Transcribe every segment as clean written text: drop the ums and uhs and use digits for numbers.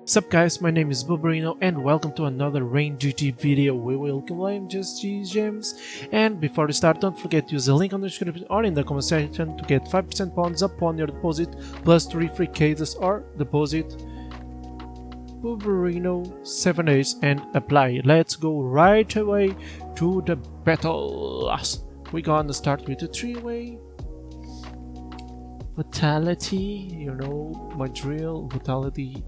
Sup guys, my name is Buberino and welcome to another Rain GG video. We will claim just G gems. And before we start, don't forget to use the link on the description or in the comment section to get 5% points upon your deposit plus 3 free cases or deposit Buberino 7 days and apply. Let's go right away to the battle. We're gonna start with a 3-way. Vitality, you know my drill, vitality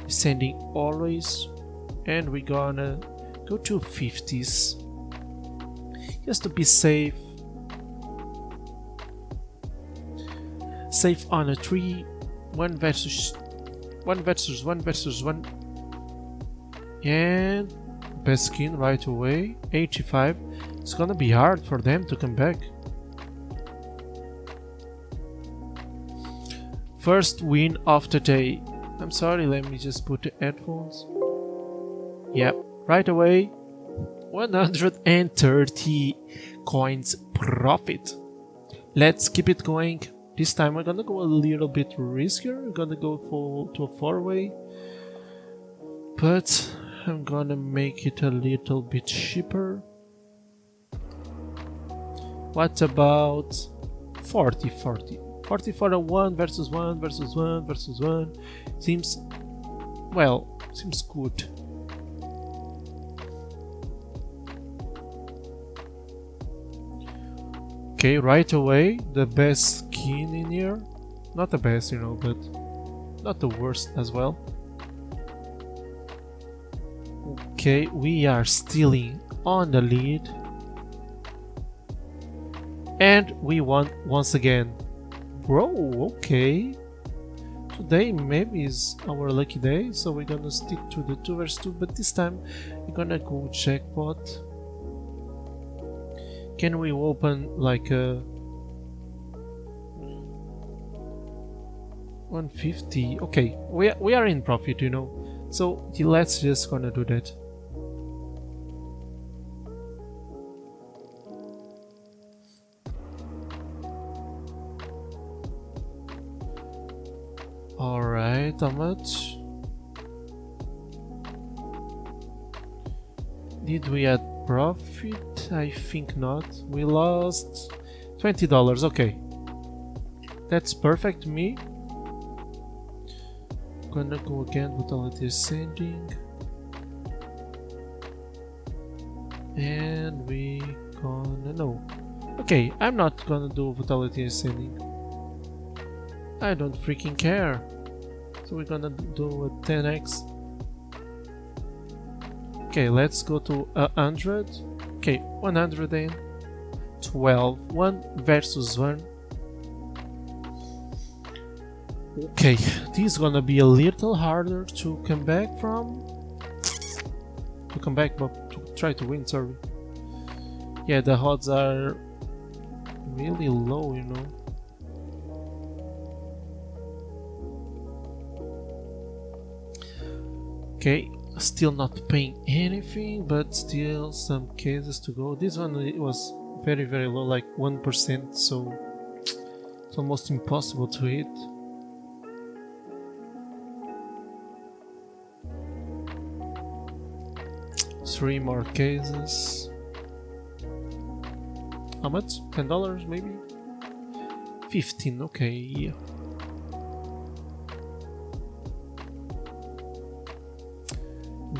sending always, and we're gonna go to 50s just to be safe on a 3 1 versus 1 and best skin right away 85. It's gonna be hard for them to come back. First win of the day. I'm sorry, let me just put the headphones. Yep, right away 130 coins profit. Let's keep it going. This time we're gonna go a little bit riskier. We're gonna go to a 4-way, but I'm gonna make it a little bit cheaper. What about 40 for a 1 versus 1 versus 1 versus 1? Seems good. Okay, right away the best skin in here. Not the best, you know, but not the worst as well. Okay, we are still on the lead and we won once again. Bro, okay. Today maybe is our lucky day, so we're gonna stick to the 2 vs 2, but this time we're gonna go jackpot. Can we open like a 150? Okay, we are in profit, you know, so let's just gonna do that. Alright, how much? Did we add profit? I think not. We lost $20. Okay, that's perfect. Me gonna go again. Vitality ascending, and we gonna no. Okay, I'm not gonna do vitality ascending. I don't freaking care. So we're gonna do a 10x. Okay, let's go to 100. Okay, 112. 1 versus 1. Okay, this is gonna be a little harder to come back from. But to try to win, sorry. Yeah, the odds are really low, you know. Okay, still not paying anything, but still some cases to go. This one was very low, like 1%, so it's almost impossible to hit. Three more cases. How much? $10 maybe? 15, okay.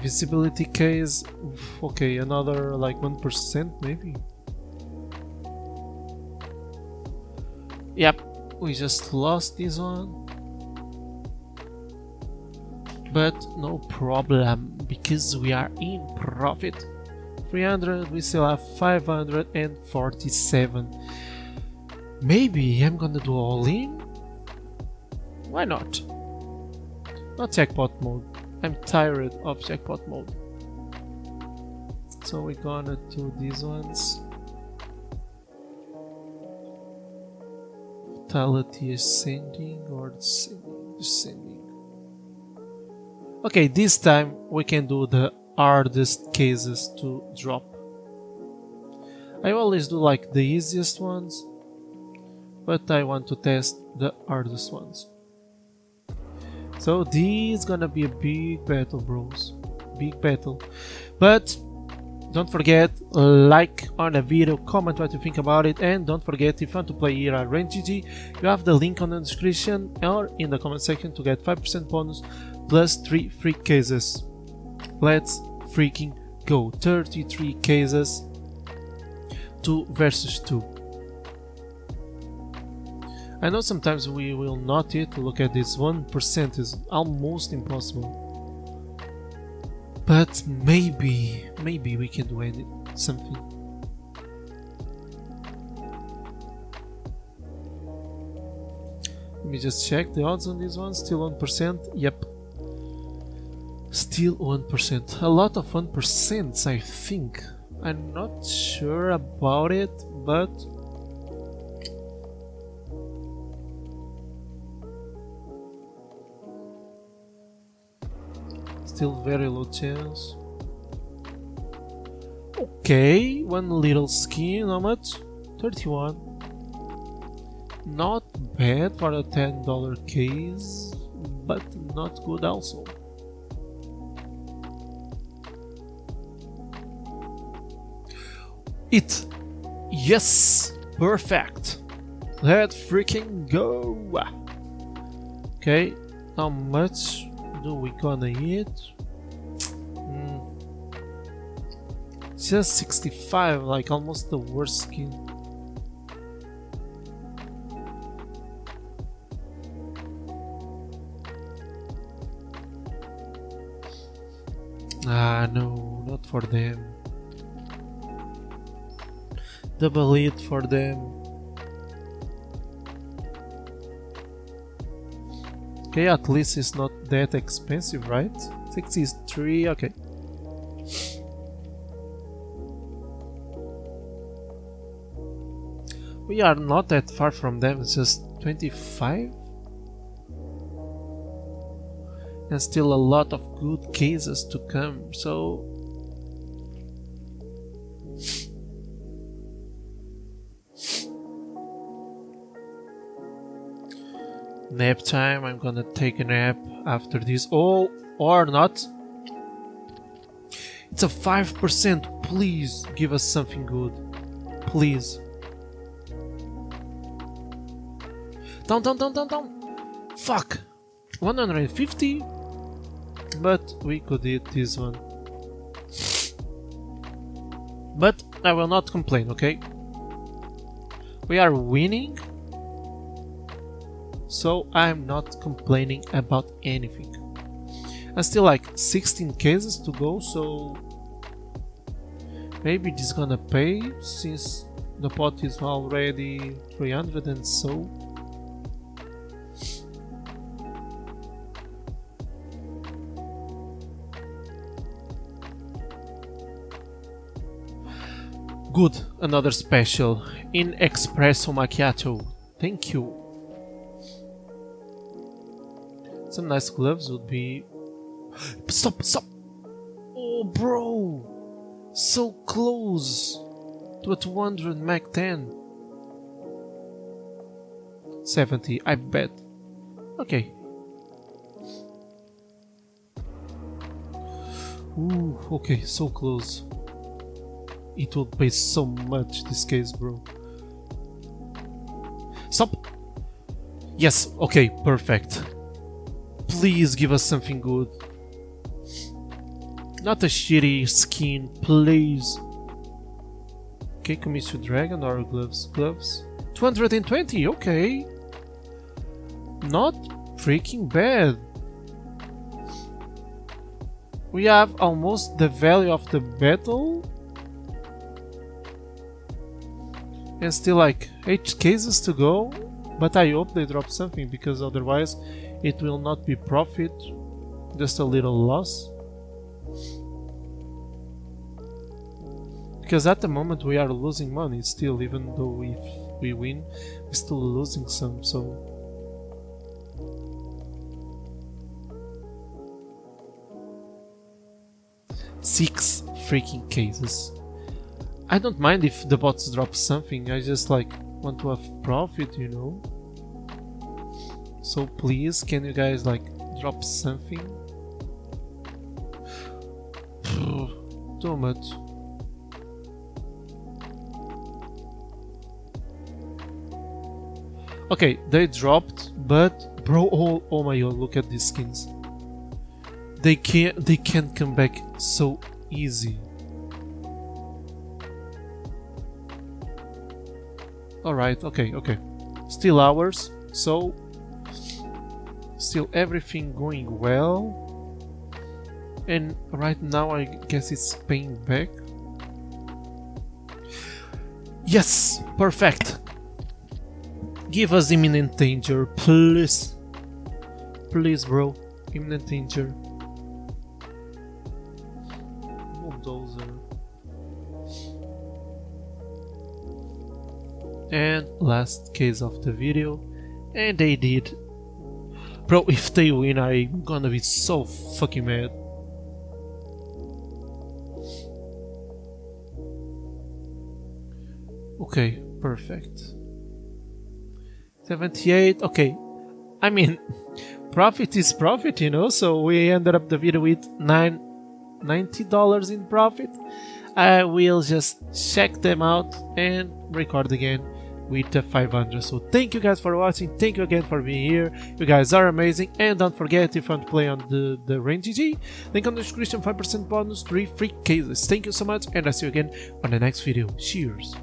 Visibility case, okay, another like 1% maybe. Yep, we just lost this one, but no problem because we are in profit. 300, we still have 547. Maybe I'm gonna do all in. Why not? Not jackpot mode. I'm tired of jackpot mode. So we're gonna do these ones. Vitality ascending or descending. Okay, this time we can do the hardest cases to drop. I always do like the easiest ones, but I want to test the hardest ones. So this is gonna be a big battle, bros. Big battle. But don't forget, like on the video, comment what you think about it, and don't forget, if you want to play Era RainGG, you have the link on the description or in the comment section to get 5% bonus plus 3 free cases. Let's freaking go. 33 cases, 2 versus 2. I know sometimes we will not hit. Look at this, 1% is almost impossible. But maybe we can do something. Let me just check the odds on this one. Still 1%. Yep. Still 1%. A lot of 1%, I think. I'm not sure about it, but still very low chance. Okay, one little skin, how much? 31. Not bad for a $10 case, but not good also. It! Yes! Perfect! Let's freaking go! Okay, how much do we gonna hit? Just 65, like almost the worst skin. Ah, no, not for them. Double hit for them. Okay, at least it's not that expensive, right? 63, okay. We are not that far from them, it's just 25. And still a lot of good cases to come, so nap time. I'm gonna take a nap after this. Oh, or not. It's a 5%. Please give us something good. Please. Down. Fuck. 150. But we could hit this one. But I will not complain, okay? We are winning. So I'm not complaining about anything. And still like 16 cases to go, so maybe this is gonna pay since the pot is already 300 and so. Good, another special in Espresso Macchiato. Thank you. Some nice gloves would be... Stop! Oh, bro! So close to a 200 Mac 10. 70, I bet. Okay. Ooh, okay, so close. It will pay so much this case, bro. Stop! Yes, okay, perfect. Please give us something good. Not a shitty skin, please. Okay, Commission Dragon or gloves? Gloves. 220, okay. Not freaking bad. We have almost the value of the battle. And still like 8 cases to go. But I hope they drop something, because otherwise it will not be profit, just a little loss. Because at the moment we are losing money still, even though if we win, we're still losing some, so... Six freaking cases. I don't mind if the bots drop something, I just like want to have profit, you know? So please, can you guys like drop something. Too much. Okay, they dropped, but bro, oh my god, look at these skins. They can't come back so easy. Alright, okay. Still ours, so still everything going well. And right now I guess it's paying back. Yes, perfect. Give us imminent danger, please. Please, bro. Imminent danger. Bulldozer. And last case of the video. And they did. Bro, if they win, I'm gonna be so fucking mad. Okay, perfect. 78, okay. I mean, profit is profit, you know, so we ended up the video with $90 in profit. I will just check them out and record again with the 500. So thank you guys for watching, thank you again for being here. You guys are amazing, and don't forget, if you want to play on the Rain GG, link on the description, 5% bonus, 3 free cases. Thank you so much, and I'll see you again on the next video. Cheers.